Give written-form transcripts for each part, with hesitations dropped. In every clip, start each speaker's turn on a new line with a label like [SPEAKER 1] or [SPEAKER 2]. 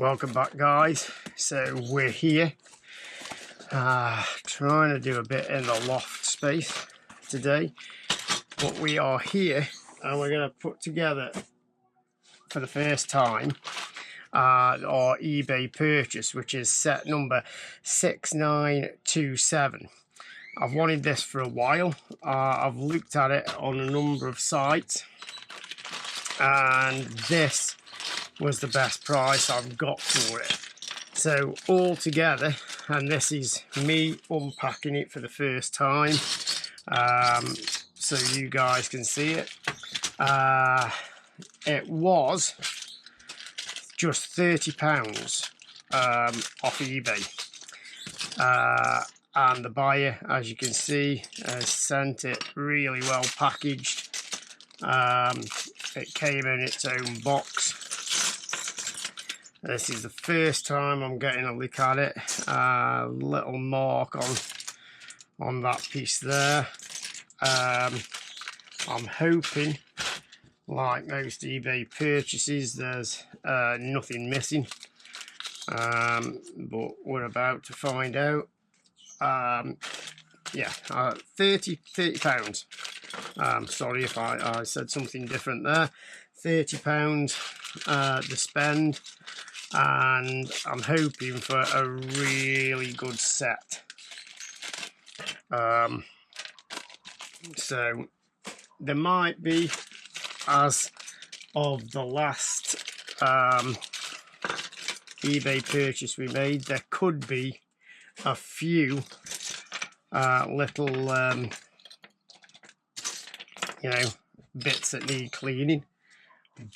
[SPEAKER 1] Welcome back, guys. So we're here trying to do a bit in the loft space today, but we are here and we're going to put together for the first time our eBay purchase, which is set number 6927. I've wanted this for a while. I've looked at it on a number of sites and this was the best price I've got for it. So all together, and this is me unpacking it for the first time, so you guys can see it. It was just £30 off eBay, and the buyer, as you can see, has sent it really well packaged. It came in its own box. This is the first time I'm getting a look at it. Little mark on that piece there. I'm hoping, like most eBay purchases, there's nothing missing, but we're about to find out. Yeah, £30. Sorry if I said something different there. £30 to spend, and I'm hoping for a really good set. So there might be, as of the last eBay purchase we made, there could be a few little bits that need cleaning,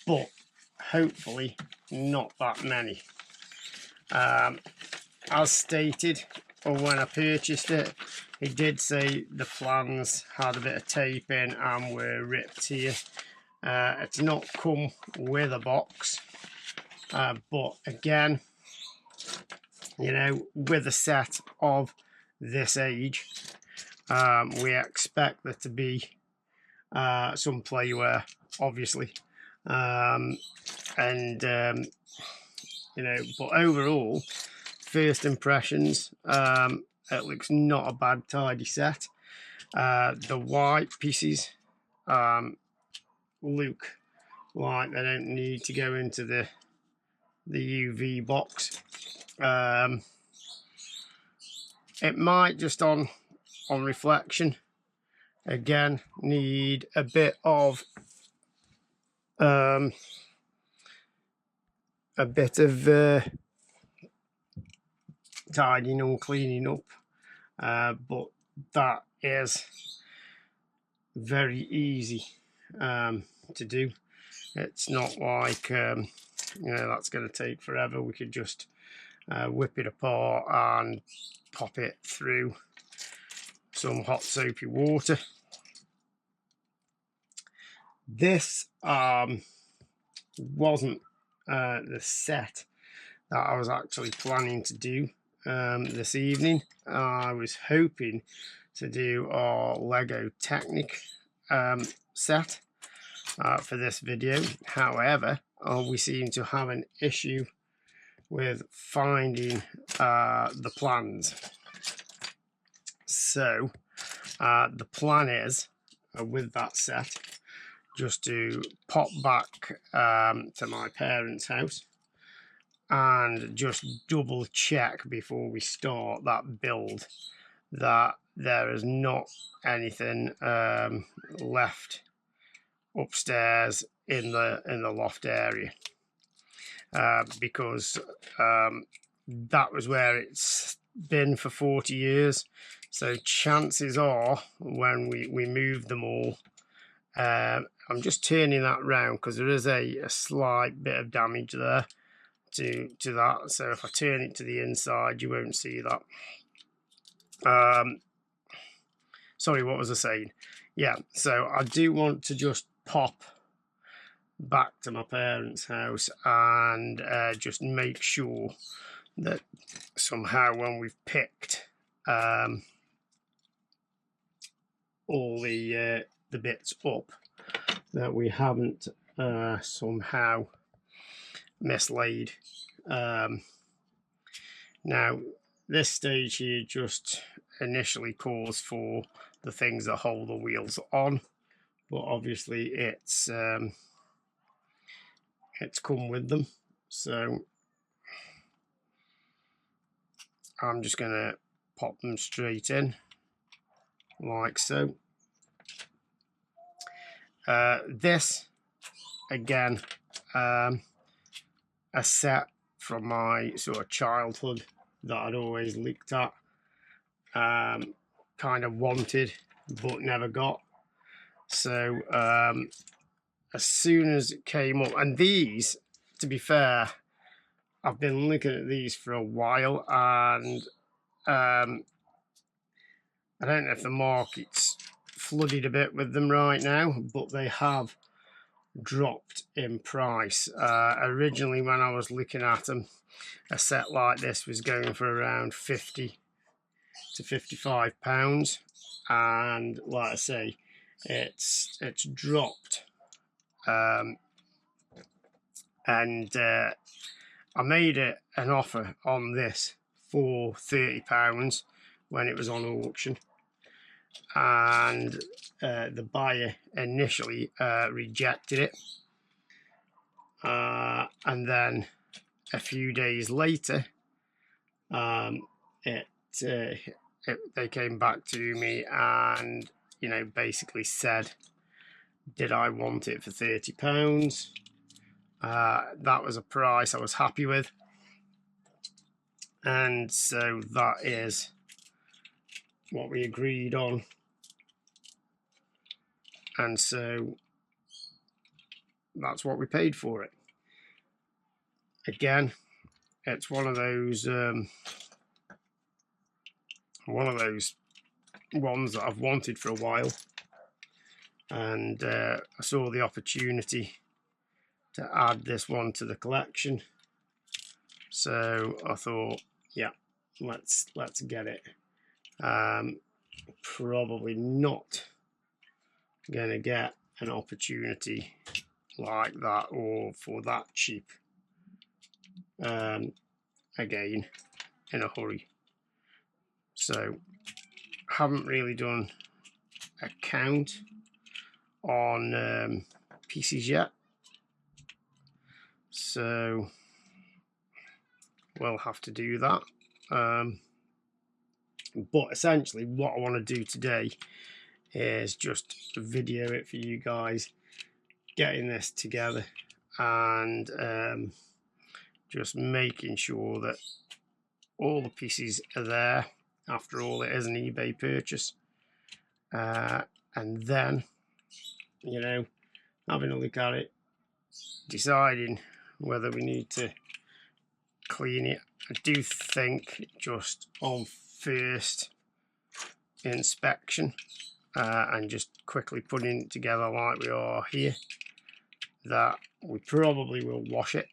[SPEAKER 1] but hopefully not that many. As stated, or when I purchased it, it did say the plans had a bit of tape in and were ripped here. It's not come with a box, but again, with a set of this age, we expect there to be some playware, obviously, but overall, first impressions, it looks not a bad tidy set. The white pieces look like they don't need to go into the UV box. It might, just on reflection, again need a bit of tidying and cleaning up, but that is very easy to do. It's not like that's going to take forever. We could just whip it apart and pop it through some hot soapy water. This wasn't the set that I was actually planning to do this evening. I was hoping to do our Lego Technic set for this video. However, we seem to have an issue with finding the plans. So the plan is, with that set, just to pop back to my parents' house and just double check before we start that build that there is not anything left upstairs in the loft area, because that was where it's been for 40 years. So chances are, when we move them all, I'm just turning that round because there is a slight bit of damage there to that. So if I turn it to the inside, you won't see that. Sorry, what was I saying? Yeah, so I do want to just pop back to my parents' house and just make sure that somehow, when we've picked all the bits up, that we haven't somehow mislaid Now this stage here just initially calls for the things that hold the wheels on, but obviously it's come with them, so I'm just going to pop them straight in like so. This again, a set from my sort of childhood that I'd always looked at, kind of wanted but never got. So as soon as it came up, and these, to be fair, I've been looking at these for a while, and I don't know if the market's flooded a bit with them right now, but they have dropped in price. Originally, when I was looking at them, a set like this was going for around £50 to £55, and like I say, it's dropped. And I made it an offer on this for £30 when it was on auction, and the buyer initially rejected it, and then a few days later they came back to me and, you know, basically said, did I want it for £30? That was a price I was happy with, and so that is what we agreed on, and so that's what we paid for it. Again, it's one of those ones that I've wanted for a while, and I saw the opportunity to add this one to the collection, so I thought, yeah, let's get it. Probably not gonna get an opportunity like that, or for that cheap, again in a hurry. So haven't really done a count on pieces yet, so we'll have to do that. But essentially what I want to do today is just video it for you guys, getting this together, and just making sure that all the pieces are there. After all, it is an eBay purchase, and then, you know, having a look at it, deciding whether we need to clean it. I do think just on first inspection, and just quickly putting it together like we are here, that we probably will wash it.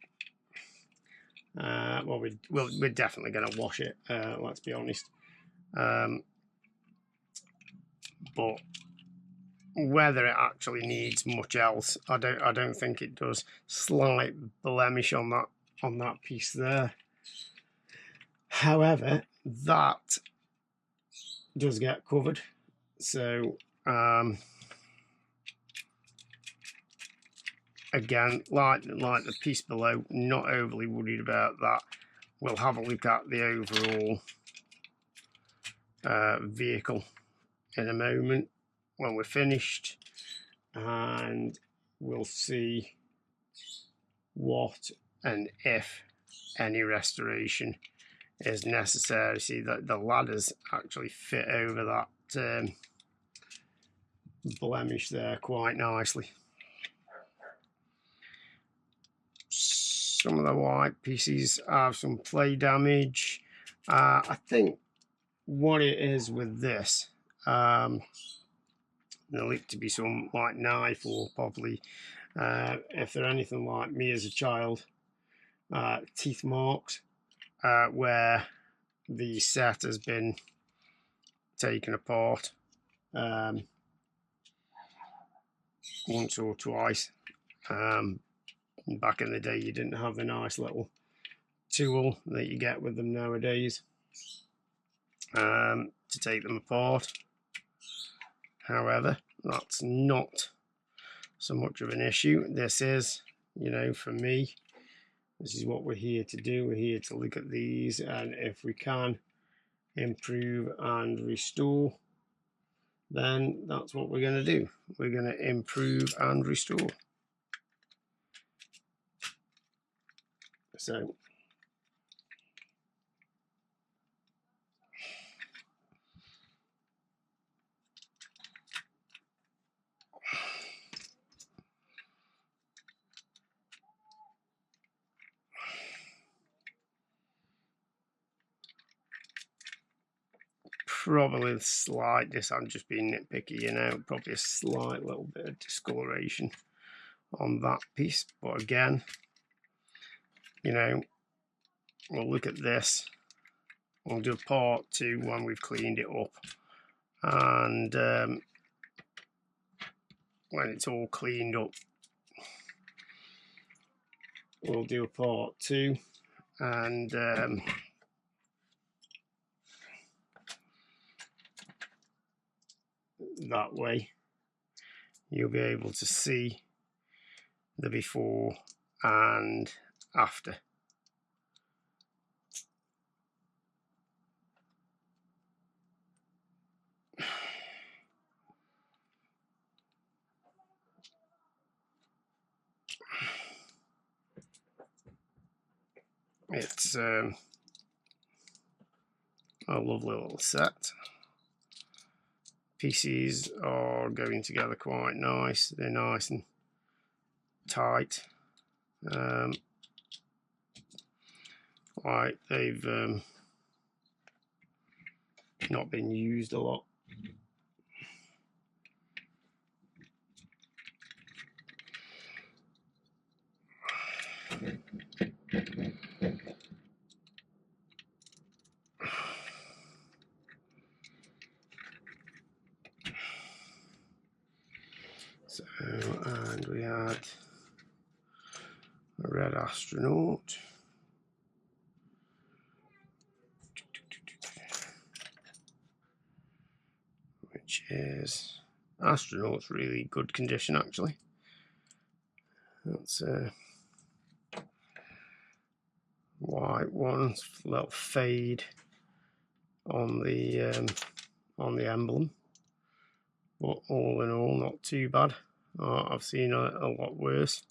[SPEAKER 1] Well, we're definitely going to wash it, let's be honest. But whether it actually needs much else, I don't think it does. Slight blemish on that piece there. However, that does get covered, so again, like the piece below, not overly worried about that. We'll have a look at the overall vehicle in a moment when we're finished, and we'll see what and if any restoration is necessary. See that the ladders actually fit over that blemish there quite nicely. Some of the white pieces have some play damage. I think what it is with this, there look to be some like knife, or probably, if they're anything like me as a child, teeth marks, where the set has been taken apart once or twice. Back in the day, you didn't have the nice little tool that you get with them nowadays to take them apart. However, that's not so much of an issue. This is, you know, for me, this is what we're here to do. We're here to look at these, and if we can improve and restore, then that's what we're going to do. We're going to improve and restore. So probably a slight, I'm just being nitpicky, you know, probably a slight little bit of discoloration on that piece. But again, you know, we'll look at this. We'll do a part 2 when we've cleaned it up, and when it's all cleaned up, we'll do a part 2, and that way you'll be able to see the before and after. It's a lovely little set. Pieces are going together quite nice. They're nice and tight. Like they've not been used a lot. So, and we had a red astronaut. Which is, astronaut's really good condition actually. That's a white one, a little fade on the emblem, but all in all, not too bad. I've seen a lot worse.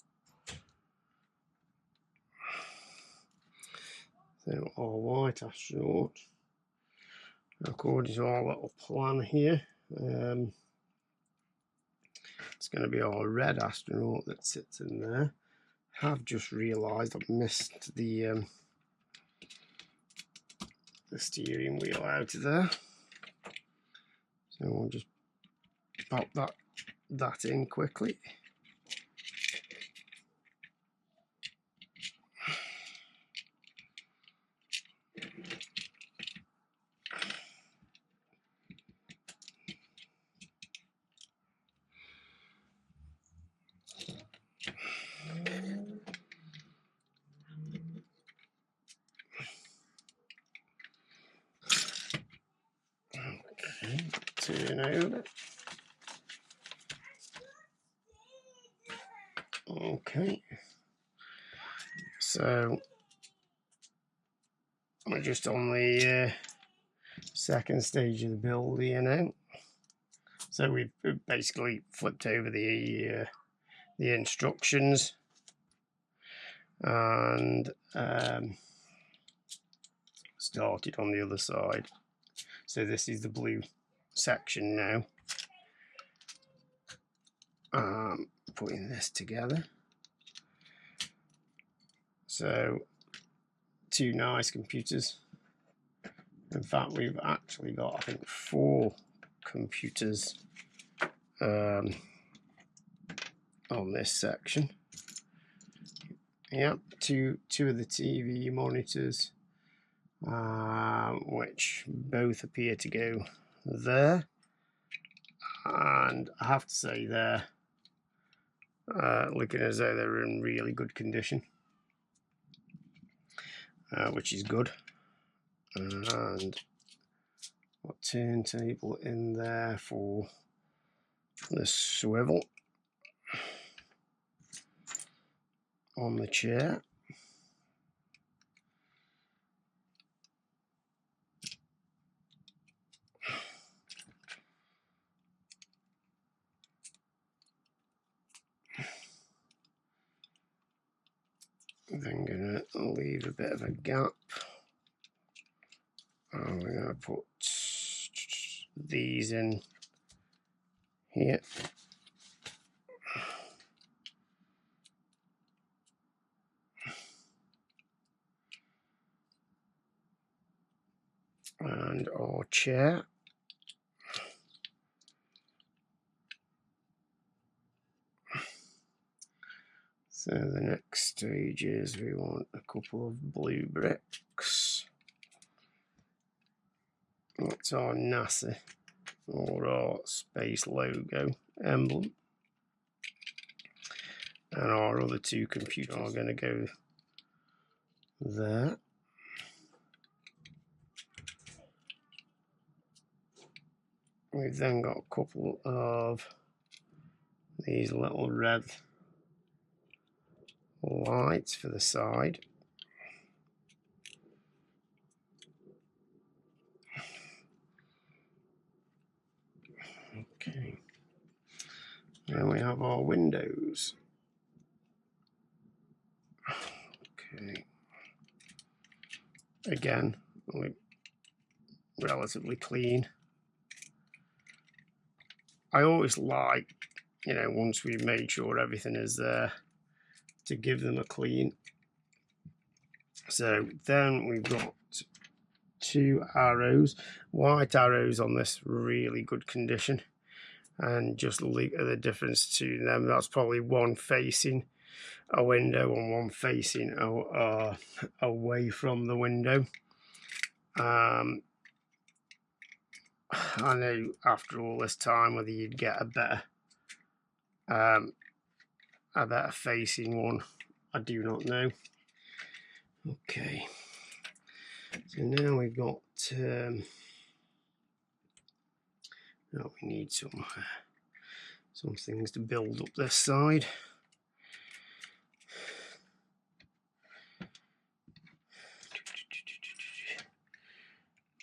[SPEAKER 1] So our white astronaut, according to our little plan here, it's going to be our red astronaut that sits in there. Have just realised I've missed the steering wheel out of there, so we'll just pop that in quickly. Okay, turn over. Okay, so we're just on the second stage of the build here now. So we've basically flipped over the instructions and started on the other side. So this is the blue section now. Putting this together. So 2 nice computers. In fact, we've actually got, I think, 4 computers on this section. Yep, two of the TV monitors, which both appear to go there. And I have to say they're looking as though they're in really good condition. which is good. And got turntable in there for the swivel on the chair. Then gonna leave a bit of a gap, and we're gonna put these in here. And our chair. So the next stage is we want a couple of blue bricks. That's our NASA or our space logo emblem. And our other two computers are going to go there. We've then got a couple of these little red lights for the side. Okay. Then we have our windows. Okay. Again, relatively clean. I always like, once we've made sure everything is there, to give them a clean. So then we've got 2 arrows, white arrows on this, really good condition. And just look at the difference to them. That's probably one facing a window and one facing away from the window. I know after all this time whether you'd get a better facing one, I do not know. Okay, so now we've got now we need some things to build up this side.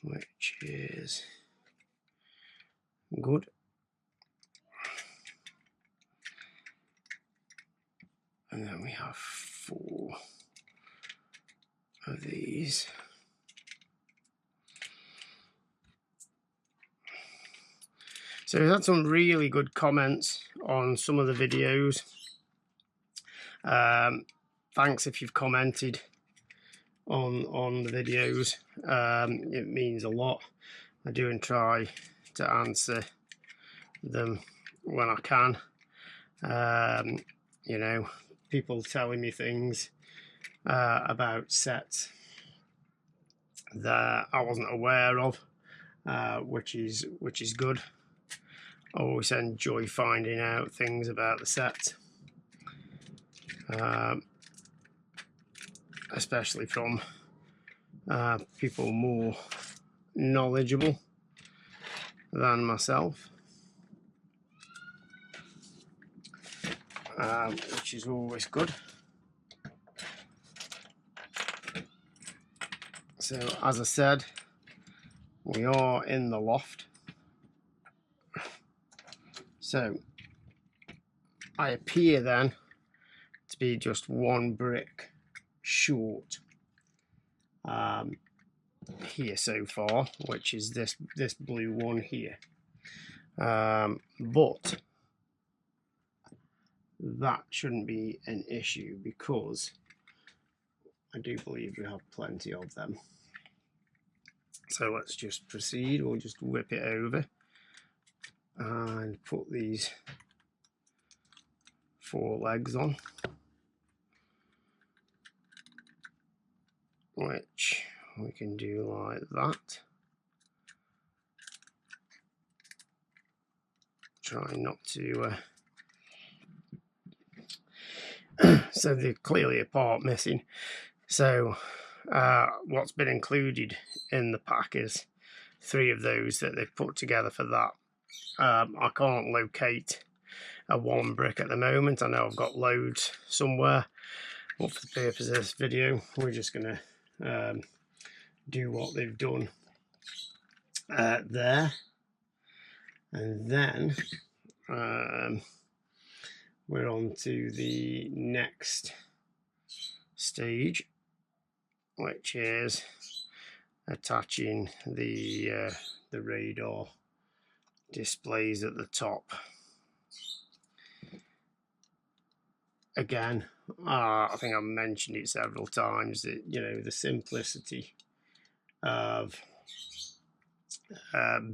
[SPEAKER 1] Which is good. And then we have 4 of these. So we've had some really good comments on some of the videos. Thanks if you've commented on the videos. It means a lot. I do and try to answer them when I can. People telling me things about sets that I wasn't aware of, which is good. I always enjoy finding out things about the set, especially from people more knowledgeable than myself, which is always good. So as I said, we are in the loft. So I appear then to be just 1 brick short here so far, which is this blue one here. But that shouldn't be an issue because I do believe we have plenty of them. So let's just proceed. We'll just whip it over and put these 4 legs on, which we can do like that. Try not to so they're clearly a part missing, so what's been included in the pack is 3 of those that they've put together for that. I can't locate a 1 brick at the moment. I know I've got loads somewhere, but for the purpose of this video, we're just going to do what they've done there. And then we're on to the next stage, which is attaching the radar displays at the top. Again, I think I've mentioned it several times that, you know, the simplicity of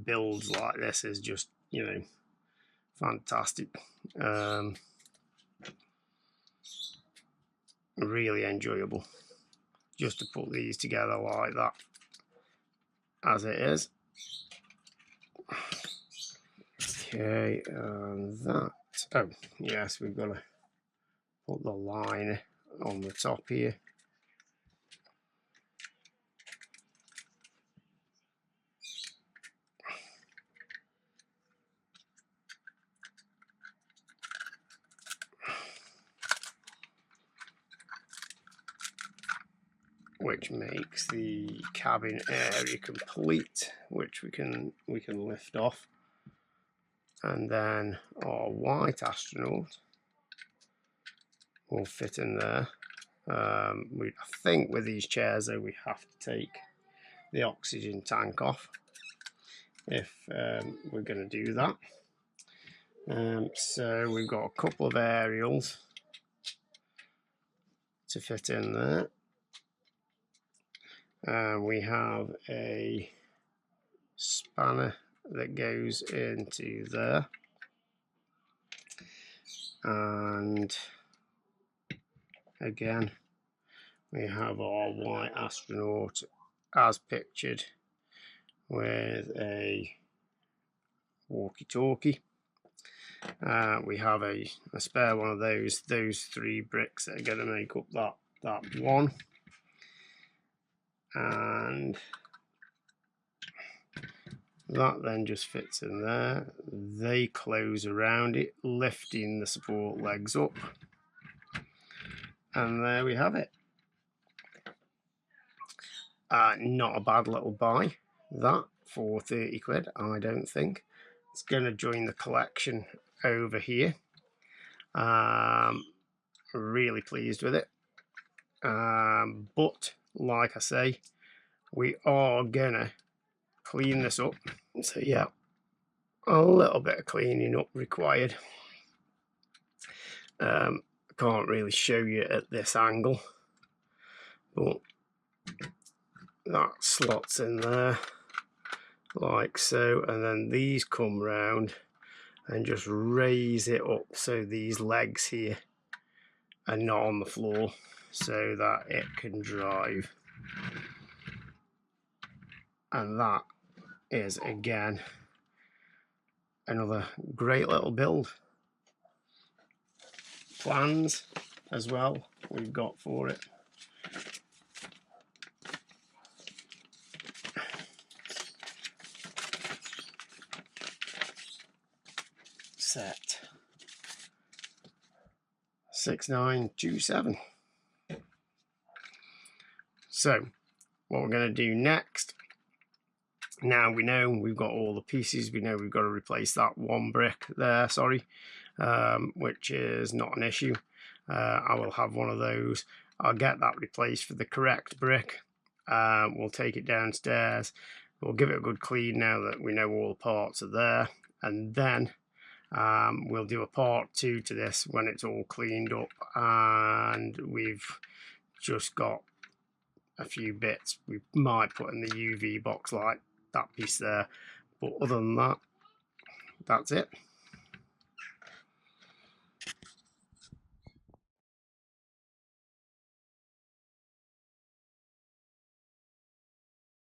[SPEAKER 1] builds like this is just, you know, fantastic. Really enjoyable just to put these together like that as it is. Okay, and that, oh yes, we've got to put the line on the top here. Which makes the cabin area complete, which we can lift off. And then our white astronaut will fit in there. I think with these chairs though, we have to take the oxygen tank off if we're going to do that. So we've got a couple of aerials to fit in there. We have a spanner that goes into there, and again we have our white astronaut as pictured with a walkie-talkie. We have a spare one of those 3 bricks that are going to make up that one, and that then just fits in there. They close around it, lifting the support legs up, and there we have it. Not a bad little buy, that, for 30 quid, I don't think. It's going to join the collection over here. Really pleased with it. But, like I say, we are going to clean this up. So yeah, a little bit of cleaning up required. Can't really show you at this angle, but that slots in there like so, and then these come round and just raise it up so these legs here are not on the floor, so that it can drive. And that is again another great little build. Plans as well we've got for it. Set 6927. So what we're going to do next, now we know we've got all the pieces, we know we've got to replace that 1 brick there, sorry, which is not an issue. I will have one of those. I'll get that replaced for the correct brick. We'll take it downstairs, we'll give it a good clean now that we know all the parts are there, and then we'll do a part 2 to this when it's all cleaned up and we've just got a few bits we might put in the UV box, like that piece there, but other than that, that's it.